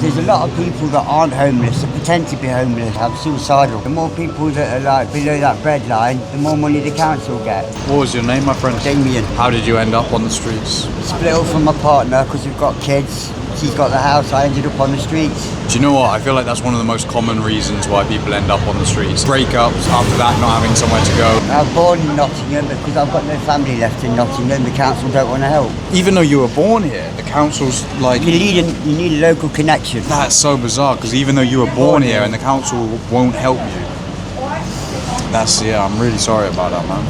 There's a lot of people that aren't homeless, that pretend to be homeless, have suicidal. The more people that are like below that breadline, the more money the council get. What was your name, my friend? Damian. How did you end up on the streets? Split up from my partner because we've got kids. She's got the house, I ended up on the streets. Do you know what? I feel like that's one of the most common reasons why people end up on the streets. Breakups, after that not having somewhere to go. I was born in Nottingham because I've got no family left in Nottingham. The council don't want to help. Even though you were born here, the council's like... You need a local connection. That's so bizarre, because even though you were born here and the council won't help you. I'm really sorry about that, man.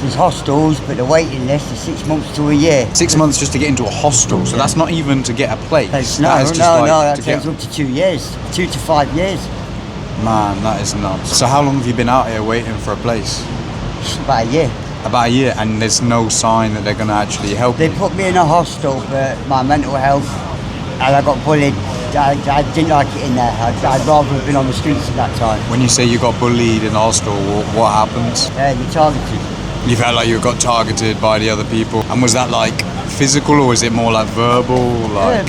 There's hostels, but the waiting list is 6 months to a year. 6 months just to get into a hostel, so that's not even to get a place. That takes up to 2 years, 2 to 5 years. Man, that is nuts. So how long have you been out here waiting for a place? About a year. About a year, and there's no sign that they're going to actually help They you? put me in a hostel, but my mental health, and I got bullied. I didn't like it in there. I'd rather have been on the streets at that time. When you say you got bullied in the hostel, what happens? You're targeted. You felt like you got targeted by the other people, and was that like physical or was it more like verbal? Like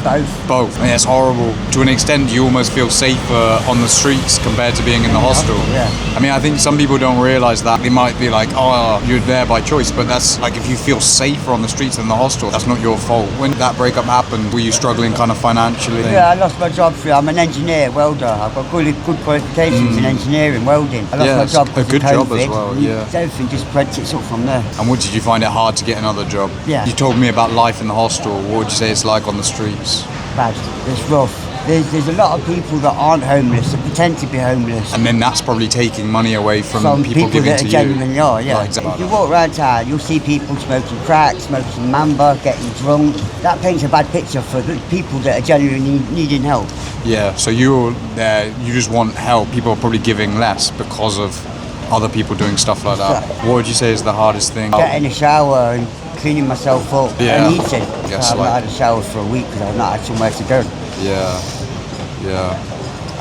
both. I mean, it's horrible. To an extent, you almost feel safer on the streets compared to being in the hostel. Yeah. I mean, I think some people don't realise that. They might be like, oh, you're there by choice, but that's like if you feel safer on the streets than the hostel, that's not your fault. When that breakup happened, were you struggling kind of financially? Yeah, I lost my job. I'm an engineer, welder. I've got good qualifications in engineering, welding. I lost my job a good job as well. Everything just spreads itself from there. And what did you find it hard to get another job? Yeah. You told me about life in the hostel. What would you say it's like on the streets? Bad. It's rough. There's a lot of people that aren't homeless, that pretend to be homeless. And then that's probably taking money away from people giving that to you. Genuinely are, yeah. Right, exactly. If you walk around town, you'll see people smoking crack, smoking mamba, getting drunk. That paints a bad picture for the people that are genuinely needing help. Yeah, so you just want help. People are probably giving less because of other people doing stuff like that. Exactly. What would you say is the hardest thing? Getting a shower and cleaning myself up and eating. I've not had a shower for a week because I've not had somewhere to go. Yeah.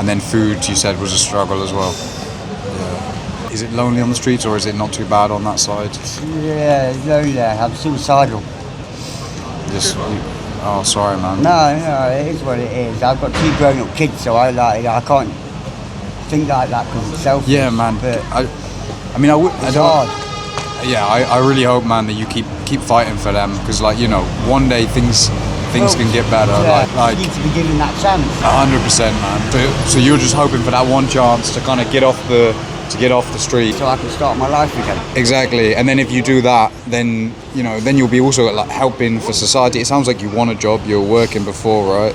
And then food, you said, was a struggle as well. Yeah. Is it lonely on the streets or is it not too bad on that side? Yeah, lonely. I'm suicidal. Oh, sorry, man. No, it is what it is. I've got 2 grown-up kids, so I can't think like that because it's selfish. Yeah, man. But it's hard. Yeah, I really hope, man, that you keep fighting for them because, like, you know, one day things can get better. Yeah, you need to be given that chance. 100%, man. So you're just hoping for that one chance to kind of get off the street, so I can start my life again. Exactly. And then if you do that, then you'll be also like helping for society. It sounds like you want a job. You were working before, right?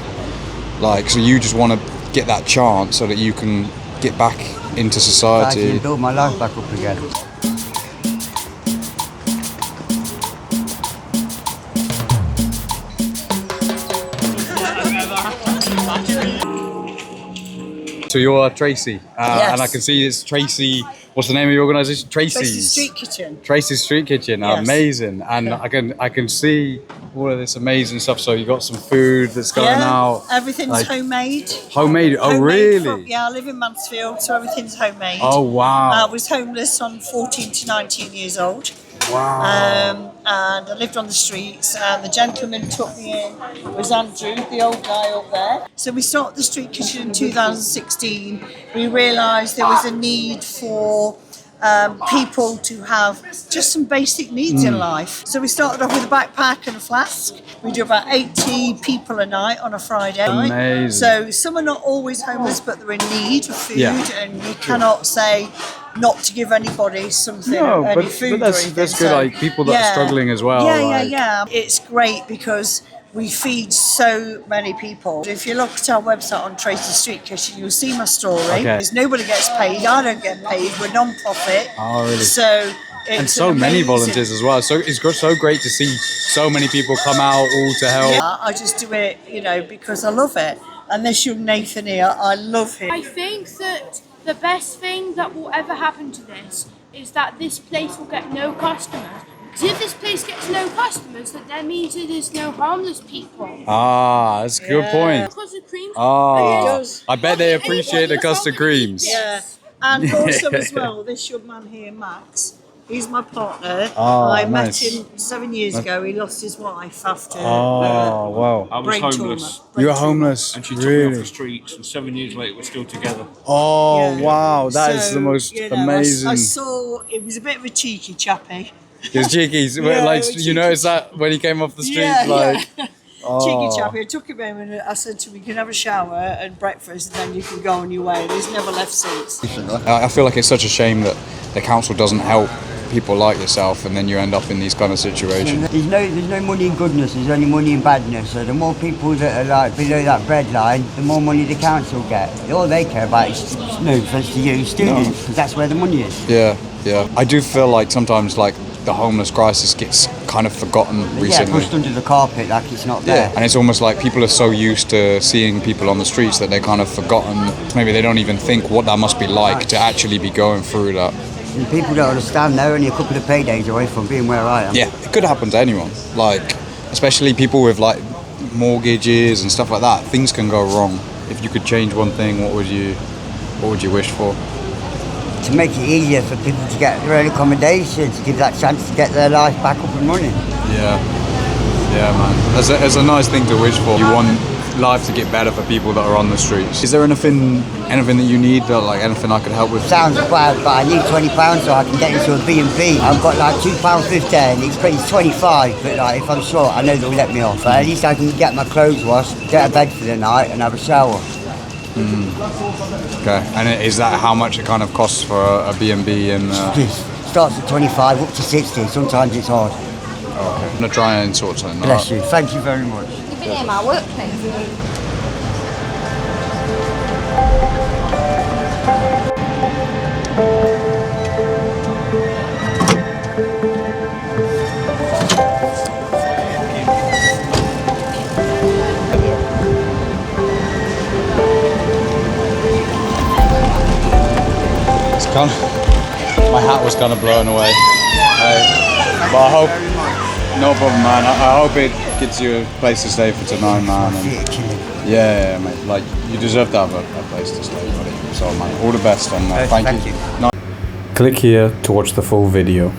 Like, so you just want to get that chance so that you can get back into society. I can build my life back up again. So you're Tracy, yes. And I can see it's Tracy. What's the name of your organisation? Tracy's Street Kitchen. Tracy's Street Kitchen, Yes. Amazing. And Yeah. I can see all of this amazing stuff. So you got some food that's going out. Everything's homemade. Homemade? Oh, really? I live in Mansfield, so everything's homemade. Oh, wow. I was homeless on 14 to 19 years old. Wow. And I lived on the streets, and the gentleman took me in was Andrew, the old guy up there. So we started the street kitchen in 2016. We realised there was a need for people to have just some basic needs in life. So we started off with a backpack and a flask. We do about 80 people a night on a Friday night. Amazing. So some are not always homeless, but they're in need of food, and you cannot say not to give anybody something, any food but or anything. that's good, like people that are struggling as well. Yeah. It's great because we feed so many people. If you look at our website on Tracy Street Kitchen, you'll see my story. Okay. Because nobody gets paid, I don't get paid, we're non-profit. Oh, really? So And so many volunteers as well. So it's so great to see so many people come out all to help. Yeah, I just do it, because I love it. And this young Nathan here, I love him. I think that the best thing that will ever happen to this is that this place will get no customers. Because if this place gets no customers, that means that there's no homeless people. Ah, that's a good point. Custard creams. Ah, I bet they appreciate the custard creams. Yeah, and also as well, this young man here, Max, He's my partner. Oh, I nice. met him 7 years ago. He lost his wife after Oh, wow. I was brain homeless. trauma. You were Brain trauma. homeless? And she took me off the Really? streets, and 7 years later, we're still together. Oh, Yeah. wow. That is So, the most you know, amazing. I saw it was a bit of a cheeky chappy. His cheekies. Yeah, Like, we're you cheeky. noticed that when he came off the street? Yeah, like, yeah. oh. Cheeky chappy. I took him in and I said to him, "You can have a shower and breakfast, and then you can go on your way." And he's never left since. I feel like it's such a shame that the council doesn't help people like yourself, and then you end up in these kind of situations. There's no money in goodness, there's only money in badness. So the more people that are like below that breadline, the more money the council get. All they care about is no offence to you, students, because that's where the money is. Yeah, yeah. I do feel like sometimes like the homeless crisis gets kind of forgotten Yeah, recently. pushed under the carpet like it's not there. And it's almost like people are so used to seeing people on the streets that they're kind of forgotten. Maybe they don't even think what that must be like to actually be going through that. And people don't understand, they're only a couple of paydays away from being where I am. Yeah, it could happen to anyone. Like, especially people with like mortgages and stuff like that. Things can go wrong. If you could change one thing, what would you wish for? To make it easier for people to get their own accommodation, to give that chance to get their life back up and running. Yeah, yeah, man. It's a nice thing to wish for. You want life to get better for people that are on the streets. Is there anything that you need, that, like anything I could help with? Sounds bad, but I need £20 so I can get into a B&B. I've got like £2.50 and it's 25, but like if I'm short, I know they'll let me off. But at least I can get my clothes washed, get a bed for the night and have a shower. Okay, and is that how much it kind of costs for a B&B? And It starts at 25 up to 60, sometimes it's hard. I'm gonna try and sort something out. Bless you, thank you very much. You've been in my workplace. My hat was kind of blown away. But I hope, no problem, man. I hope it gets you a place to stay for tonight, man. And yeah, mate. Like, you deserve to have a place to stay, buddy. So, man, all the best, and thank you. Click here to watch the full video.